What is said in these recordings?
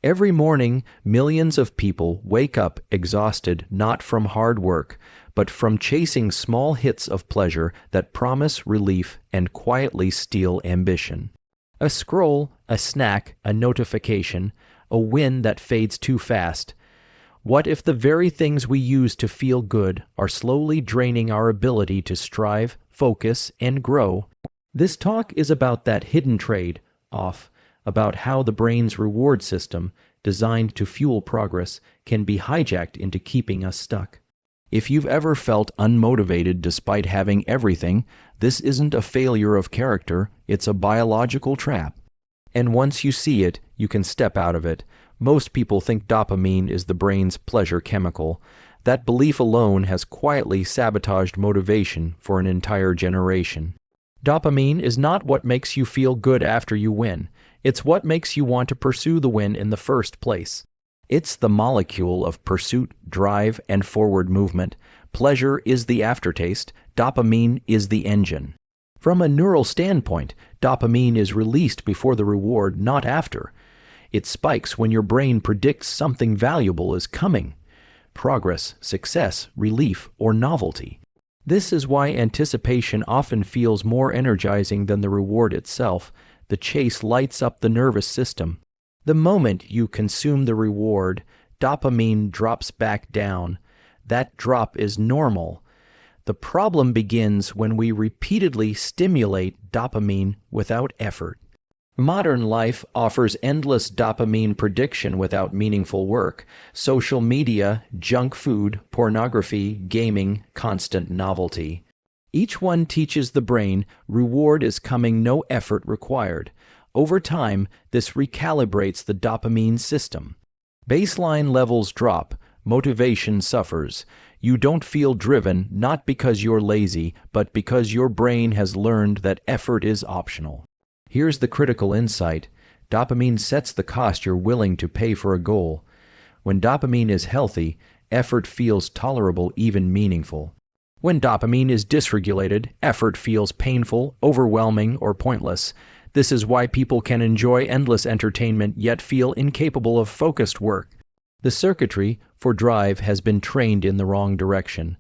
Every morning, millions of people wake up exhausted not from hard work, but from chasing small hits of pleasure that promise relief and quietly steal ambition. A scroll, a snack, a notification, a win that fades too fast. What if the very things we use to feel good are slowly draining our ability to strive, focus, and grow? This talk is about that hidden trade-off, about how the brain's reward system, designed to fuel progress, can be hijacked into keeping us stuck. If you've ever felt unmotivated despite having everything, this isn't a failure of character, it's a biological trap. And once you see it, you can step out of it. Most people think dopamine is the brain's pleasure chemical. That belief alone has quietly sabotaged motivation for an entire generation. Dopamine is not what makes you feel good after you win. It's what makes you want to pursue the win in the first place. It's the molecule of pursuit, drive, and forward movement. Pleasure is the aftertaste. Dopamine is the engine. From a neural standpoint, dopamine is released before the reward, not after. It spikes when your brain predicts something valuable is coming. Progress, success, relief, or novelty. This is why anticipation often feels more energizing than the reward itself. The chase lights up the nervous system. The moment you consume the reward, dopamine drops back down. That drop is normal. The problem begins when we repeatedly stimulate dopamine without effort. Modern life offers endless dopamine prediction without meaningful work. Social media, junk food, pornography, gaming, constant novelty. Each one teaches the brain reward is coming, no effort required. Over time, this recalibrates the dopamine system. Baseline levels drop, motivation suffers. You don't feel driven not because you're lazy, but because your brain has learned that effort is optional. Here's the critical insight. Dopamine sets the cost you're willing to pay for a goal. When dopamine is healthy, effort feels tolerable, even meaningful. When dopamine is dysregulated, effort feels painful, overwhelming, or pointless. This is why people can enjoy endless entertainment yet feel incapable of focused work. The circuitry for drive has been trained in the wrong direction.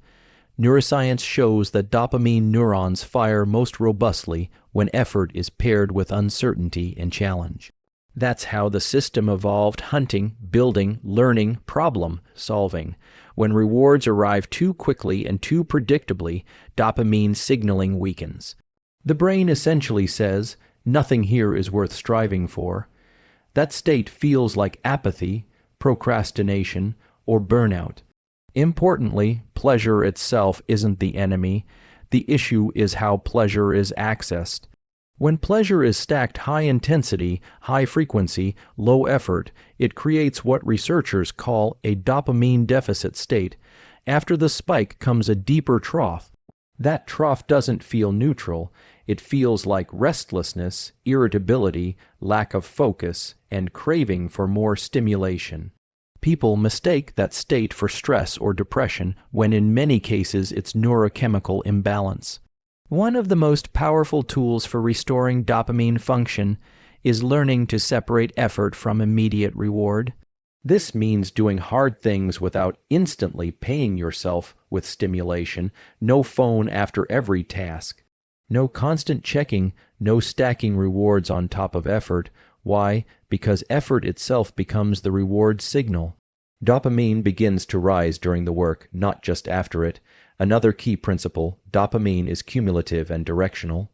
Neuroscience shows that dopamine neurons fire most robustly when effort is paired with uncertainty and challenge. That's how the system evolved: hunting, building, learning, problem solving. When rewards arrive too quickly and too predictably, dopamine signaling weakens. The brain essentially says, "Nothing here is worth striving for." That state feels like apathy, procrastination, or burnout. Importantly, pleasure itself isn't the enemy. The issue is how pleasure is accessed. When pleasure is stacked high intensity, high frequency, low effort, it creates what researchers call a dopamine deficit state. After the spike comes a deeper trough. That trough doesn't feel neutral. It feels like restlessness, irritability, lack of focus, and craving for more stimulation. People mistake that state for stress or depression when in many cases it's neurochemical imbalance. One of the most powerful tools for restoring dopamine function is learning to separate effort from immediate reward. This means doing hard things without instantly paying yourself with stimulation, no phone after every task, no constant checking, no stacking rewards on top of effort. Why? Because effort itself becomes the reward signal. Dopamine begins to rise during the work, not just after it. Another key principle: dopamine is cumulative and directional.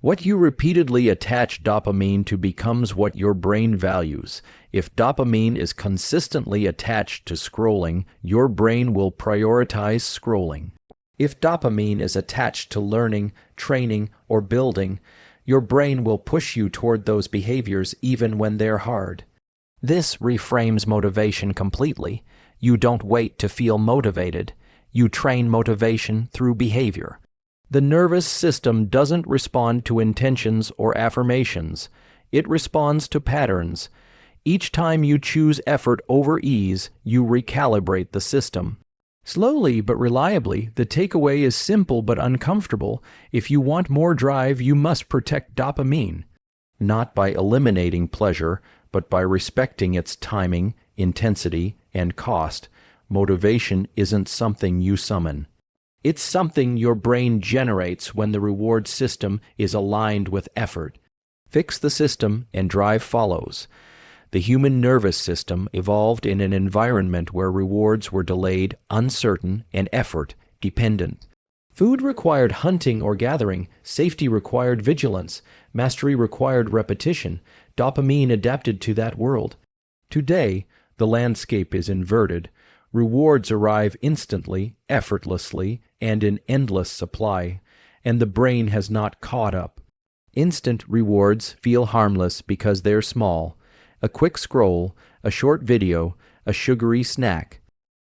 What you repeatedly attach dopamine to becomes what your brain values. If dopamine is consistently attached to scrolling, your brain will prioritize scrolling. If dopamine is attached to learning, training, or building, your brain will push you toward those behaviors even when they're hard. This reframes motivation completely. You don't wait to feel motivated. You train motivation through behavior. The nervous system doesn't respond to intentions or affirmations. It responds to patterns. Each time you choose effort over ease, you recalibrate the system. Slowly but reliably, the takeaway is simple but uncomfortable. If you want more drive, you must protect dopamine. Not by eliminating pleasure, but by respecting its timing, intensity, and cost. Motivation isn't something you summon. It's something your brain generates when the reward system is aligned with effort. Fix the system and drive follows. The human nervous system evolved in an environment where rewards were delayed, uncertain, and effort dependent. Food required hunting or gathering, safety required vigilance, mastery required repetition. Dopamine adapted to that world. Today, the landscape is inverted. Rewards arrive instantly, effortlessly, and in endless supply, and the brain has not caught up. Instant rewards feel harmless because they're small. A quick scroll, a short video, a sugary snack.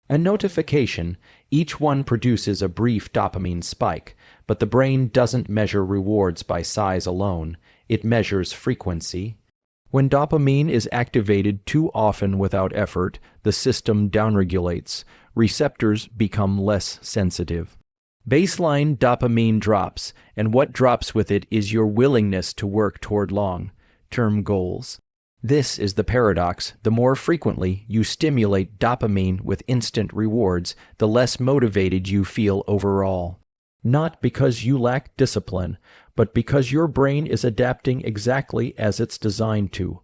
A notification, each one produces a brief dopamine spike, but the brain doesn't measure rewards by size alone. It measures frequency. When dopamine is activated too often without effort, the system downregulates. Receptors become less sensitive. Baseline dopamine drops, and what drops with it is your willingness to work toward long-term goals. This is the paradox. The more frequently you stimulate dopamine with instant rewards, the less motivated you feel overall. Not because you lack discipline, but because your brain is adapting exactly as it's designed to.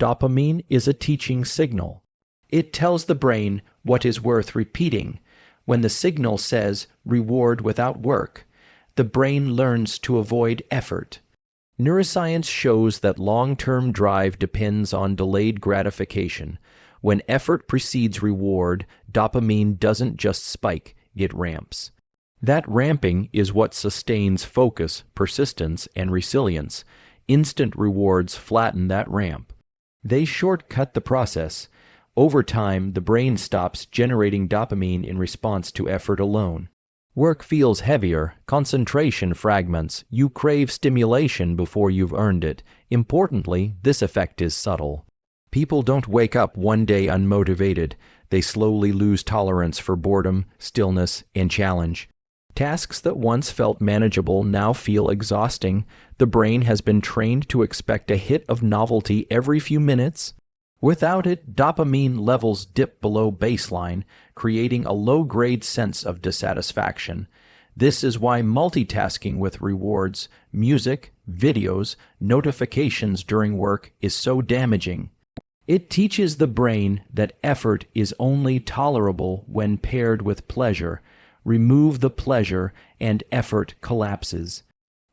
Dopamine is a teaching signal. It tells the brain what is worth repeating. When the signal says reward without work, the brain learns to avoid effort. Neuroscience shows that long-term drive depends on delayed gratification. When effort precedes reward, dopamine doesn't just spike, it ramps. That ramping is what sustains focus, persistence, and resilience. Instant rewards flatten that ramp. They shortcut the process. Over time, the brain stops generating dopamine in response to effort alone. Work feels heavier, concentration fragments, you crave stimulation before you've earned it. Importantly, this effect is subtle. People don't wake up one day unmotivated. They slowly lose tolerance for boredom, stillness, and challenge. Tasks that once felt manageable now feel exhausting. The brain has been trained to expect a hit of novelty every few minutes. Without it, dopamine levels dip below baseline, creating a low-grade sense of dissatisfaction. This is why multitasking with rewards, music, videos, notifications during work is so damaging. It teaches the brain that effort is only tolerable when paired with pleasure. Remove the pleasure, and effort collapses.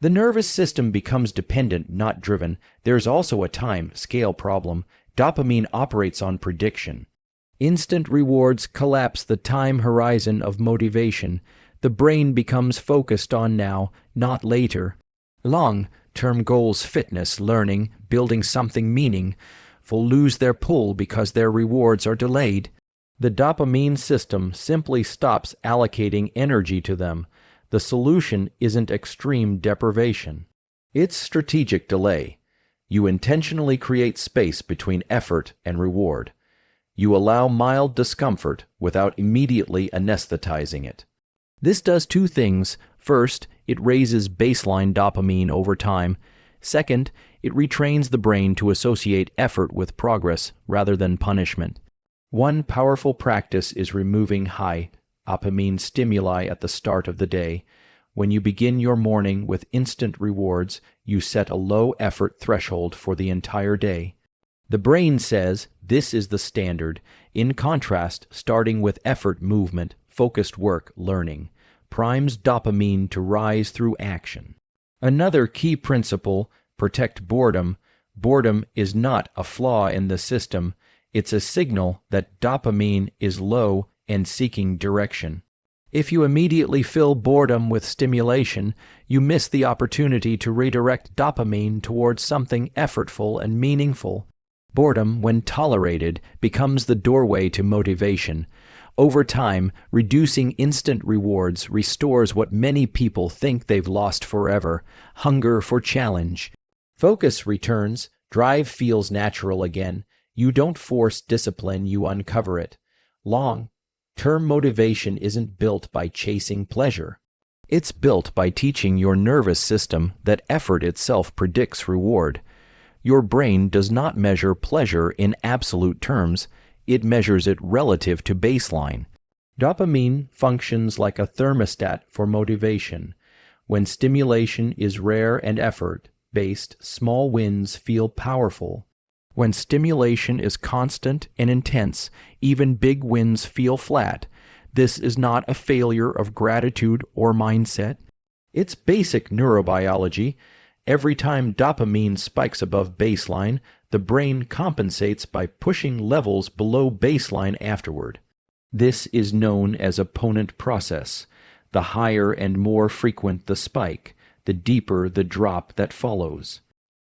The nervous system becomes dependent, not driven. There's also a time-scale problem. Dopamine operates on prediction. Instant rewards collapse the time horizon of motivation. The brain becomes focused on now, not later. Long-term goals, fitness, learning, building something meaningful lose their pull because their rewards are delayed. The dopamine system simply stops allocating energy to them. The solution isn't extreme deprivation. It's strategic delay. You intentionally create space between effort and reward. You allow mild discomfort without immediately anesthetizing it. This does two things. First, it raises baseline dopamine over time. Second, it retrains the brain to associate effort with progress rather than punishment. One powerful practice is removing high dopamine stimuli at the start of the day. When you begin your morning with instant rewards, you set a low-effort threshold for the entire day. The brain says this is the standard. In contrast, starting with effort movement, focused work, learning, primes dopamine to rise through action. Another key principle, protect boredom. Boredom is not a flaw in the system. It's a signal that dopamine is low and seeking direction. If you immediately fill boredom with stimulation, you miss the opportunity to redirect dopamine towards something effortful and meaningful. Boredom, when tolerated, becomes the doorway to motivation. Over time, reducing instant rewards restores what many people think they've lost forever: hunger for challenge. Focus returns, drive feels natural again. You don't force discipline, you uncover it. Long-term motivation isn't built by chasing pleasure. It's built by teaching your nervous system that effort itself predicts reward. Your brain does not measure pleasure in absolute terms, it measures it relative to baseline. Dopamine functions like a thermostat for motivation. When stimulation is rare and effort-based, small wins feel powerful. When stimulation is constant and intense, even big wins feel flat. This is not a failure of gratitude or mindset. It's basic neurobiology. Every time dopamine spikes above baseline, the brain compensates by pushing levels below baseline afterward. This is known as opponent process. The higher and more frequent the spike, the deeper the drop that follows.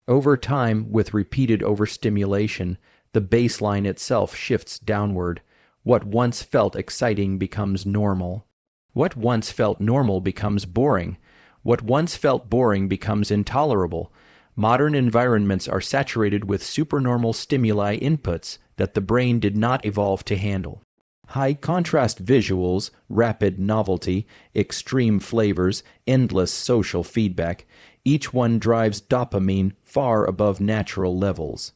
Over time, with repeated overstimulation, the baseline itself shifts downward. What once felt exciting becomes normal. What once felt normal becomes boring. What once felt boring becomes intolerable. Modern environments are saturated with supernormal stimuli inputs that the brain did not evolve to handle. High contrast visuals, rapid novelty, extreme flavors, endless social feedback, each one drives dopamine far above natural levels.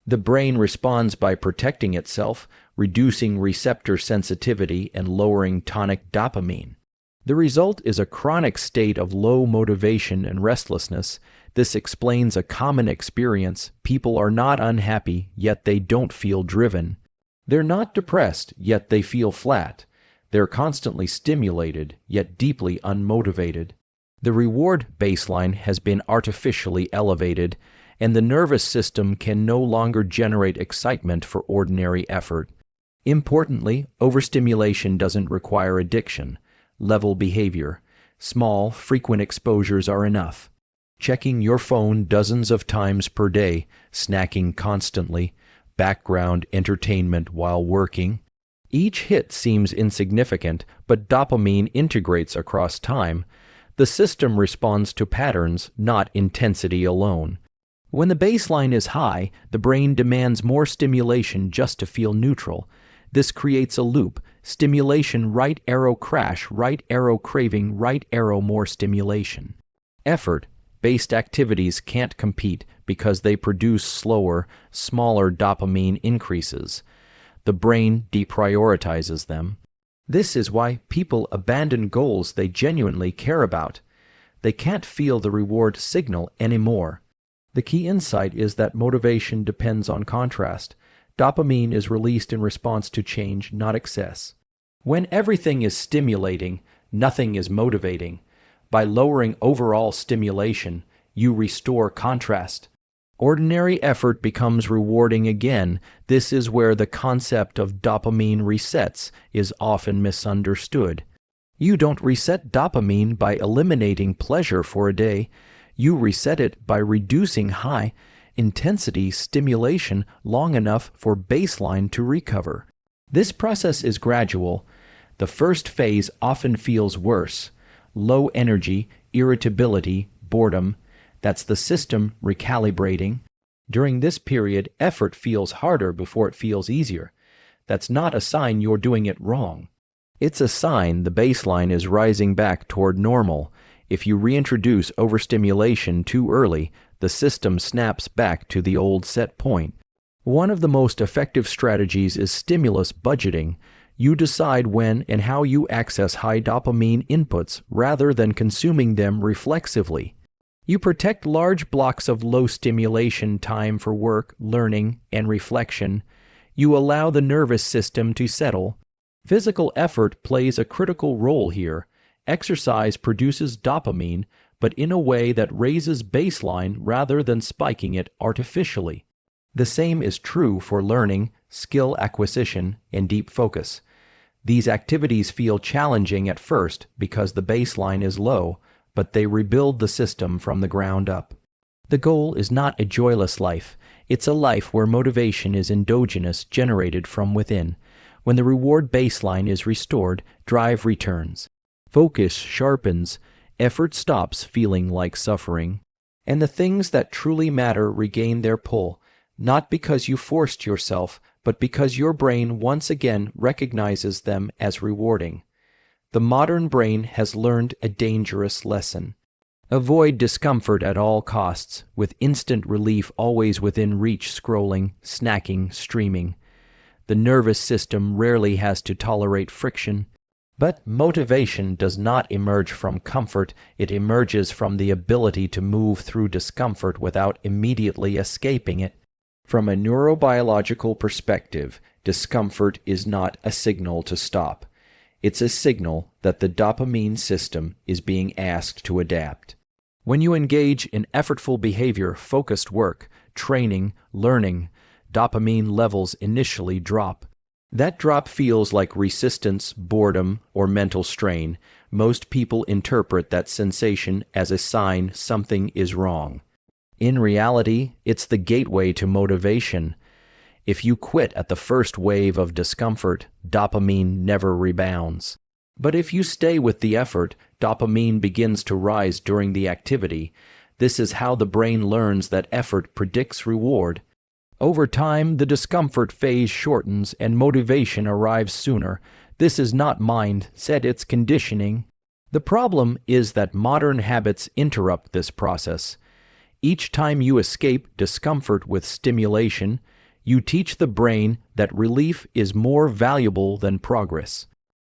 The brain responds by protecting itself, reducing receptor sensitivity and lowering tonic dopamine. The result is a chronic state of low motivation and restlessness. This explains a common experience. People are not unhappy, yet they don't feel driven. They're not depressed, yet they feel flat. They're constantly stimulated, yet deeply unmotivated. The reward baseline has been artificially elevated, and the nervous system can no longer generate excitement for ordinary effort. Importantly, overstimulation doesn't require addiction. Level behavior. Small, frequent exposures are enough. Checking your phone dozens of times per day, snacking constantly, background entertainment while working. Each hit seems insignificant, but dopamine integrates across time. The system responds to patterns, not intensity alone. When the baseline is high, the brain demands more stimulation just to feel neutral. This creates a loop. Stimulation, right arrow crash, right arrow craving, right arrow more stimulation. Effort-based activities can't compete because they produce slower, smaller dopamine increases. The brain deprioritizes them. This is why people abandon goals they genuinely care about. They can't feel the reward signal anymore. The key insight is that motivation depends on contrast. Dopamine is released in response to change, not excess. When everything is stimulating, nothing is motivating. By lowering overall stimulation, you restore contrast. Ordinary effort becomes rewarding again. This is where the concept of dopamine resets is often misunderstood. You don't reset dopamine by eliminating pleasure for a day. You reset it by reducing high-intensity stimulation long enough for baseline to recover. This process is gradual. The first phase often feels worse. Low energy, irritability, boredom. That's the system recalibrating. During this period, effort feels harder before it feels easier. That's not a sign you're doing it wrong. It's a sign the baseline is rising back toward normal. If you reintroduce overstimulation too early, the system snaps back to the old set point. One of the most effective strategies is stimulus budgeting. You decide when and how you access high dopamine inputs rather than consuming them reflexively. You protect large blocks of low stimulation time for work, learning, and reflection. You allow the nervous system to settle. Physical effort plays a critical role here. Exercise produces dopamine, but in a way that raises baseline rather than spiking it artificially. The same is true for learning, skill acquisition, and deep focus. These activities feel challenging at first because the baseline is low, but they rebuild the system from the ground up. The goal is not a joyless life. It's a life where motivation is endogenous, generated from within. When the reward baseline is restored, drive returns. Focus sharpens, effort stops feeling like suffering, and the things that truly matter regain their pull, not because you forced yourself, but because your brain once again recognizes them as rewarding. The modern brain has learned a dangerous lesson. Avoid discomfort at all costs, with instant relief always within reach. Scrolling, snacking, streaming. The nervous system rarely has to tolerate friction. But motivation does not emerge from comfort, it emerges from the ability to move through discomfort without immediately escaping it. From a neurobiological perspective, discomfort is not a signal to stop. It's a signal that the dopamine system is being asked to adapt. When you engage in effortful behavior, focused work, training, learning, dopamine levels initially drop. That drop feels like resistance, boredom, or mental strain. Most people interpret that sensation as a sign something is wrong. In reality, it's the gateway to motivation. If you quit at the first wave of discomfort, dopamine never rebounds. But if you stay with the effort, dopamine begins to rise during the activity. This is how the brain learns that effort predicts reward. Over time, the discomfort phase shortens and motivation arrives sooner. This is not mindset, it's conditioning. The problem is that modern habits interrupt this process. Each time you escape discomfort with stimulation, you teach the brain that relief is more valuable than progress.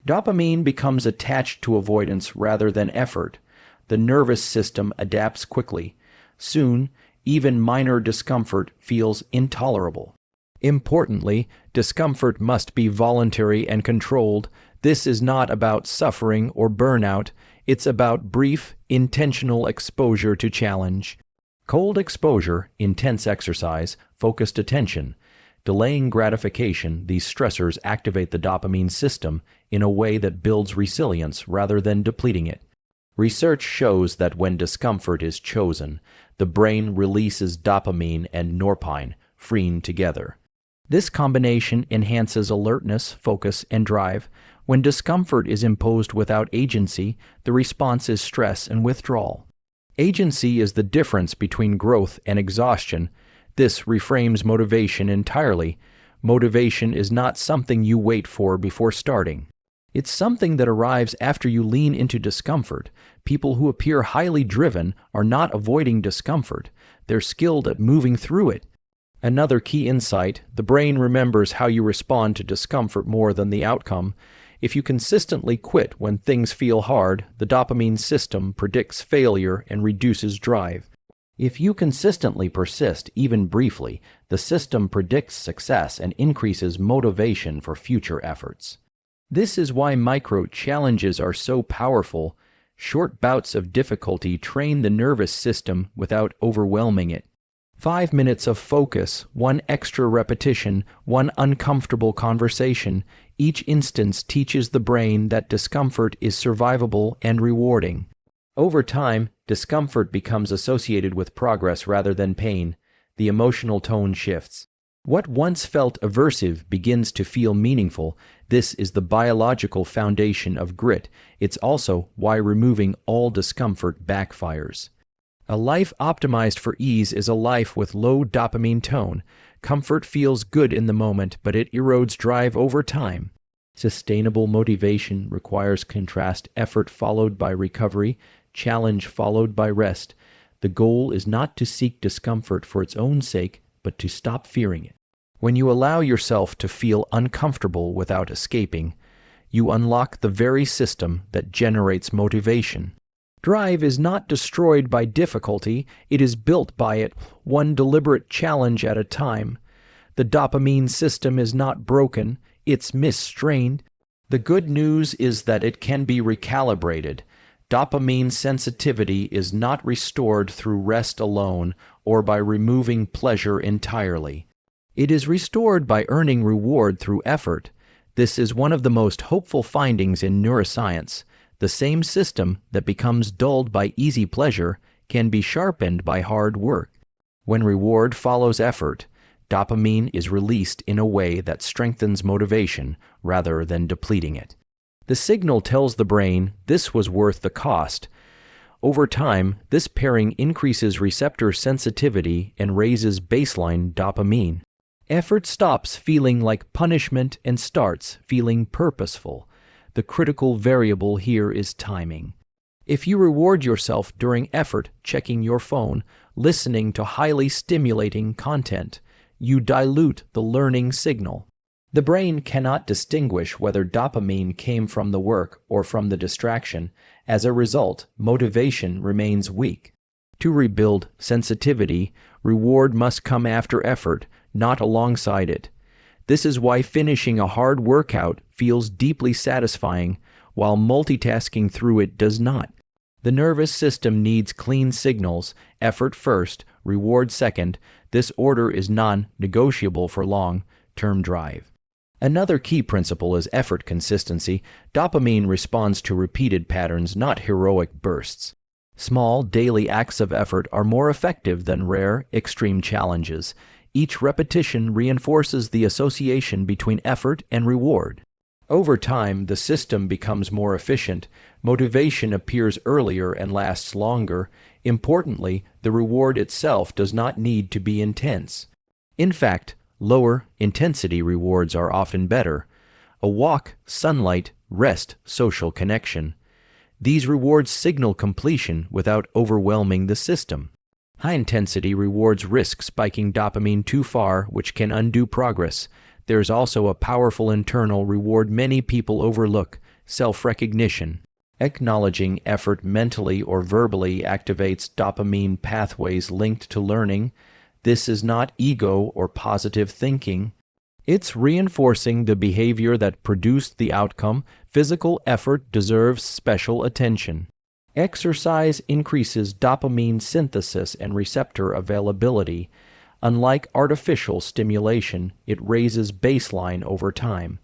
Dopamine becomes attached to avoidance rather than effort. The nervous system adapts quickly. Soon, even minor discomfort feels intolerable. Importantly, discomfort must be voluntary and controlled. This is not about suffering or burnout. It's about brief, intentional exposure to challenge. Cold exposure, intense exercise, focused attention. Delaying gratification, these stressors activate the dopamine system in a way that builds resilience rather than depleting it. Research shows that when discomfort is chosen, the brain releases dopamine and norepinephrine, freeing together. This combination enhances alertness, focus, and drive. When discomfort is imposed without agency, the response is stress and withdrawal. Agency is the difference between growth and exhaustion. This reframes motivation entirely. Motivation is not something you wait for before starting. It's something that arrives after you lean into discomfort. People who appear highly driven are not avoiding discomfort. They're skilled at moving through it. Another key insight: the brain remembers how you respond to discomfort more than the outcome. If you consistently quit when things feel hard, the dopamine system predicts failure and reduces drive. If you consistently persist, even briefly, the system predicts success and increases motivation for future efforts. This is why micro-challenges are so powerful. Short bouts of difficulty train the nervous system without overwhelming it. 5 minutes of focus, one extra repetition, one uncomfortable conversation. Each instance teaches the brain that discomfort is survivable and rewarding. Over time, discomfort becomes associated with progress rather than pain. The emotional tone shifts. What once felt aversive begins to feel meaningful. This is the biological foundation of grit. It's also why removing all discomfort backfires. A life optimized for ease is a life with low dopamine tone. Comfort feels good in the moment, but it erodes drive over time. Sustainable motivation requires contrast: effort followed by recovery, challenge followed by rest. The goal is not to seek discomfort for its own sake, but to stop fearing it. When you allow yourself to feel uncomfortable without escaping, you unlock the very system that generates motivation. Drive is not destroyed by difficulty, it is built by it, one deliberate challenge at a time. The dopamine system is not broken, it's misstrained. The good news is that it can be recalibrated. Dopamine sensitivity is not restored through rest alone or by removing pleasure entirely. It is restored by earning reward through effort. This is one of the most hopeful findings in neuroscience. The same system that becomes dulled by easy pleasure can be sharpened by hard work. When reward follows effort, dopamine is released in a way that strengthens motivation rather than depleting it. The signal tells the brain this was worth the cost. Over time, this pairing increases receptor sensitivity and raises baseline dopamine. Effort stops feeling like punishment and starts feeling purposeful. The critical variable here is timing. If you reward yourself during effort checking your phone, listening to highly stimulating content, you dilute the learning signal. The brain cannot distinguish whether dopamine came from the work or from the distraction. As a result, motivation remains weak. To rebuild sensitivity, reward must come after effort, not alongside it. This is why finishing a hard workout feels deeply satisfying, while multitasking through it does not. The nervous system needs clean signals, effort first, reward second. This order is non-negotiable for long-term drive. Another key principle is effort consistency. Dopamine responds to repeated patterns, not heroic bursts. Small, daily acts of effort are more effective than rare, extreme challenges. Each repetition reinforces the association between effort and reward. Over time, the system becomes more efficient. Motivation appears earlier and lasts longer. Importantly, the reward itself does not need to be intense. In fact, lower intensity rewards are often better. A walk, sunlight, rest, social connection. These rewards signal completion without overwhelming the system. High-intensity rewards risk spiking dopamine too far, which can undo progress. There is also a powerful internal reward many people overlook: self-recognition. Acknowledging effort mentally or verbally activates dopamine pathways linked to learning. This is not ego or positive thinking. It's reinforcing the behavior that produced the outcome. Physical effort deserves special attention. Exercise increases dopamine synthesis and receptor availability. Unlike artificial stimulation, it raises baseline over time.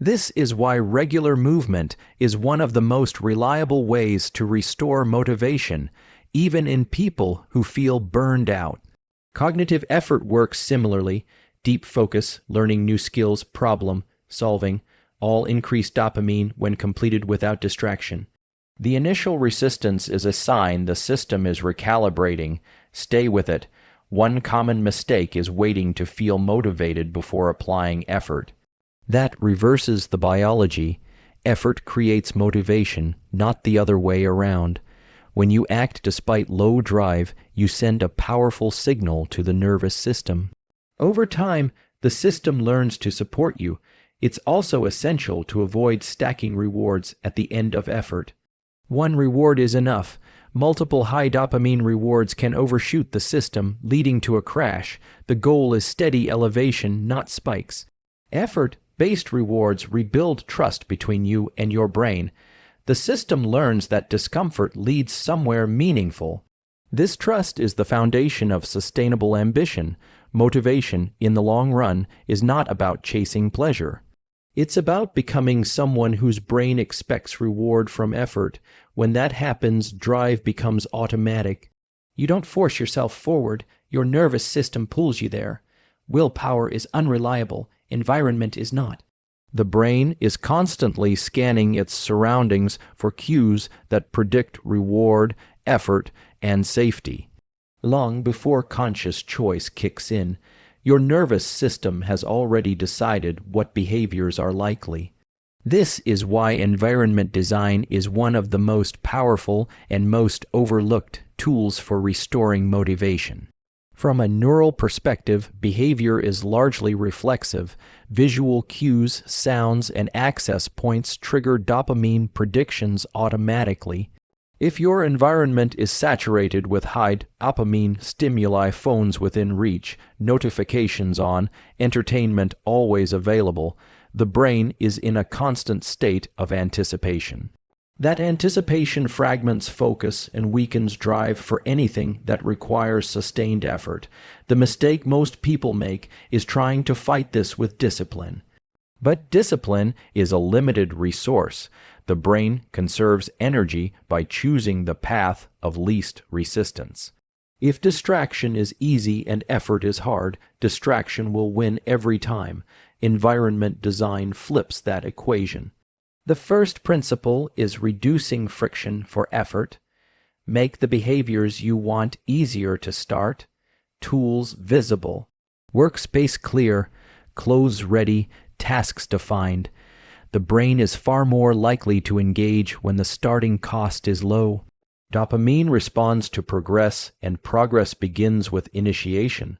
This is why regular movement is one of the most reliable ways to restore motivation, even in people who feel burned out. Cognitive effort works similarly. Deep focus, learning new skills, problem solving, all increase dopamine when completed without distraction. The initial resistance is a sign the system is recalibrating. Stay with it. One common mistake is waiting to feel motivated before applying effort. That reverses the biology. Effort creates motivation, not the other way around. When you act despite low drive, you send a powerful signal to the nervous system. Over time, the system learns to support you. It's also essential to avoid stacking rewards at the end of effort. One reward is enough. Multiple high dopamine rewards can overshoot the system, leading to a crash. The goal is steady elevation, not spikes. Effort-based rewards rebuild trust between you and your brain. The system learns that discomfort leads somewhere meaningful. This trust is the foundation of sustainable ambition. Motivation, in the long run, is not about chasing pleasure. It's about becoming someone whose brain expects reward from effort. When that happens, drive becomes automatic. You don't force yourself forward. Your nervous system pulls you there. Willpower is unreliable. Environment is not. The brain is constantly scanning its surroundings for cues that predict reward, effort, and safety. Long before conscious choice kicks in, your nervous system has already decided what behaviors are likely. This is why environment design is one of the most powerful and most overlooked tools for restoring motivation. From a neural perspective, behavior is largely reflexive. Visual cues, sounds, and access points trigger dopamine predictions automatically. If your environment is saturated with high dopamine stimuli, phones within reach, notifications on, entertainment always available, the brain is in a constant state of anticipation. That anticipation fragments focus and weakens drive for anything that requires sustained effort. The mistake most people make is trying to fight this with discipline. But discipline is a limited resource. The brain conserves energy by choosing the path of least resistance. If distraction is easy and effort is hard, distraction will win every time. Environment design flips that equation. The first principle is reducing friction for effort. Make the behaviors you want easier to start. Tools visible. Workspace clear. Clothes ready. Tasks defined. the brain is far more likely to engage when the starting cost is low. Dopamine responds to progress, and progress begins with initiation.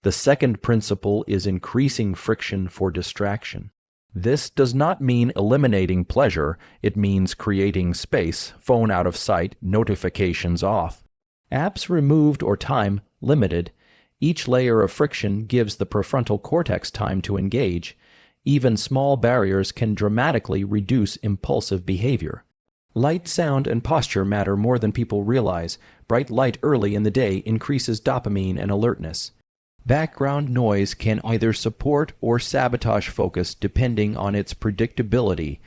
The second principle is increasing friction for distraction. This does not mean eliminating pleasure, it means creating space, phone out of sight, notifications off. Apps removed or time limited. Each layer of friction gives the prefrontal cortex time to engage. Even small barriers can dramatically reduce impulsive behavior. Light, sound, and posture matter more than people realize. Bright light early in the day increases dopamine and alertness. Background noise can either support or sabotage focus depending on its predictability.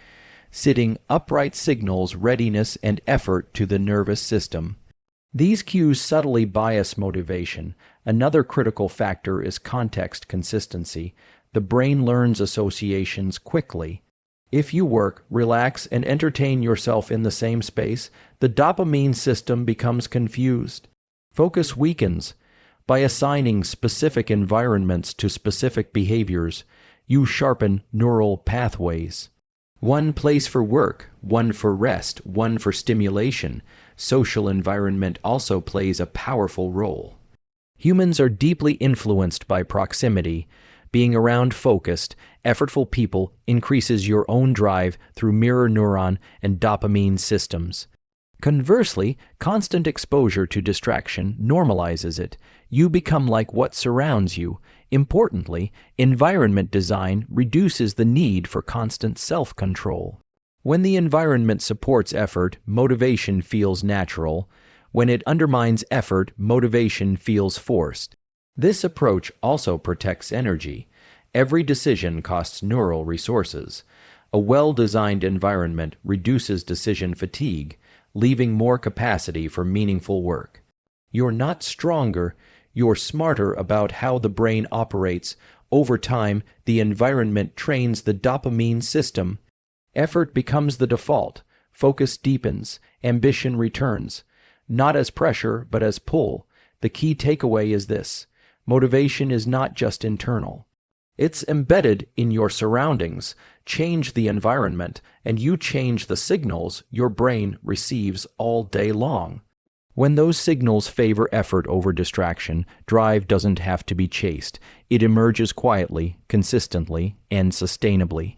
Sitting upright signals readiness and effort to the nervous system. These cues subtly bias motivation. Another critical factor is context consistency. The brain learns associations quickly. If you work, relax, and entertain yourself in the same space, the dopamine system becomes confused. Focus weakens. By assigning specific environments to specific behaviors, you sharpen neural pathways. One place for work, one for rest, one for stimulation. Social environment also plays a powerful role. Humans are deeply influenced by proximity. Being around focused, effortful people increases your own drive through mirror neuron and dopamine systems. Conversely, constant exposure to distraction normalizes it. You become like what surrounds you. Importantly, environment design reduces the need for constant self-control. When the environment supports effort, motivation feels natural. When it undermines effort, motivation feels forced. This approach also protects energy. Every decision costs neural resources. A well-designed environment reduces decision fatigue, leaving more capacity for meaningful work. You're not stronger, you're smarter about how the brain operates. Over time, the environment trains the dopamine system. Effort becomes the default. Focus deepens. Ambition returns. Not as pressure, but as pull. The key takeaway is this: motivation is not just internal. It's embedded in your surroundings. Change the environment, and you change the signals your brain receives all day long. When those signals favor effort over distraction, drive doesn't have to be chased. It emerges quietly, consistently, and sustainably.